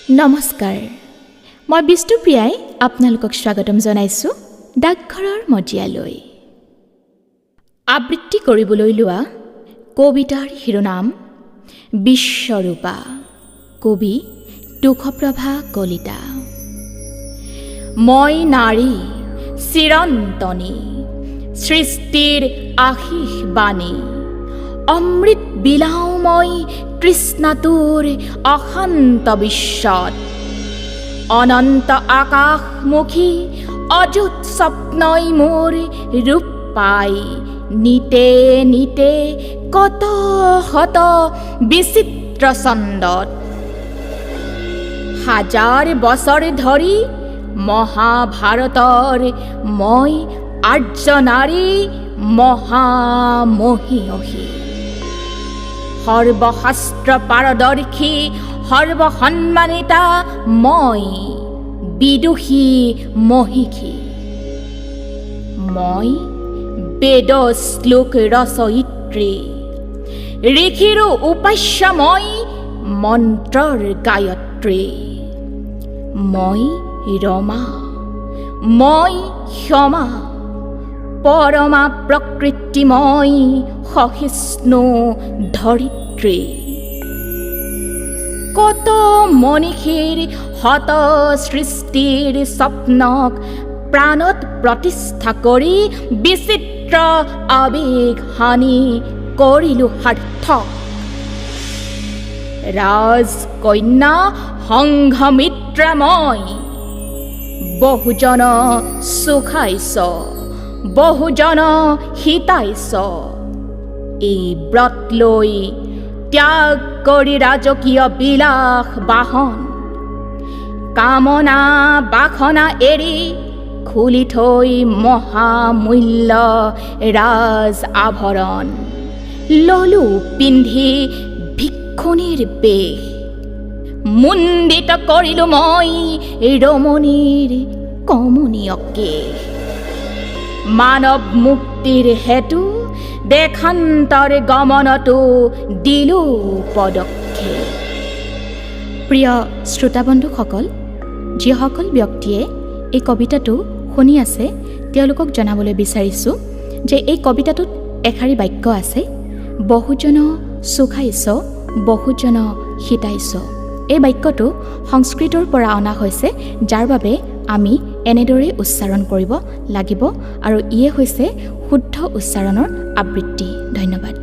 নমস্কাৰ, মই বিষ্ণুপ্ৰিয়াই আপোনালোকক স্বাগতম জনাইছোঁ ডাকঘৰৰ মজিয়ালৈ। আবৃত্তি কৰিবলৈ লোৱা কবিতাৰ শিৰোনাম বিশ্বৰূপা, কবি তুষপ্ৰভা কলিতা। মই নাৰী চিৰন্তনী, সৃষ্টিৰ আশীষ বাণী, অমৃত বিলাও মই তৃষ্ণাটোৰ অশান্ত বিশ্বত। অনন্ত আকাশমুখী অযুত স্বপ্নই মোৰ ৰূপ পাই, নিতে নিতে কত শত বিচিত্ৰ ছন্দত। হাজাৰ বছৰ ধৰি মহাভাৰতৰ মই আৰ্য নাৰী মহামহীয়সী। সৰ্বশাস্ত্ৰ পাৰদৰ্শী সৰ্বসন্মানিতা মই বিদুষী মহিষী। মই বেদ শ্লোক ৰচয়িত্ৰী, ঋষিৰো উপাস্য মই মন্ত্ৰৰ গায়ত্ৰী। মই ৰমা, মই ক্ষমা, পৰমা প্ৰকৃতি মই সহিষ্ণু ধৰিত্ৰী। কত মনীষীৰ শত সৃষ্টিৰ স্বপ্নক প্ৰাণত প্ৰতিষ্ঠা কৰি বিচিত্ৰ আবেগ হানি কৰিলো সাৰ্থক। ৰাজকন্যা সংঘমিত্ৰা মই বহুজন সুখাইছ, বহুজন হিতাইছ। এই ব্ৰত লৈ ত্যাগ কৰি ৰাজকীয় বিলাস বাহন, কামনা বাসনা এৰি খুলি থৈ মহামূল্য ৰাজ আভৰণ। ললো পিন্ধি ভিক্ষুণীৰ বেশ, মুণ্ডিত কৰিলো মই ৰমণীৰ কমনীয় কেশ। মানৱ মুক্তিৰ হেতু দেশান্তৰ গমনতো দিলো পদক্ষেপ। প্ৰিয় শ্ৰোতাবন্ধুসকল, যিসকল ব্যক্তিয়ে এই কবিতাটো শুনি আছে তেওঁলোকক জনাবলৈ বিচাৰিছোঁ যে এই কবিতাটোত এষাৰি বাক্য আছে, বহুজন সুখাইছ, বহুজন হিতাইছ। এই বাক্যটো সংস্কৃতৰ পৰা অনা হৈছে, যাৰ বাবে আমি এনেদৰেই উচ্চাৰণ কৰিব লাগিব আৰু ইয়ে হৈছে শুদ্ধ উচ্চাৰণৰ আবৃত্তি। ধন্যবাদ।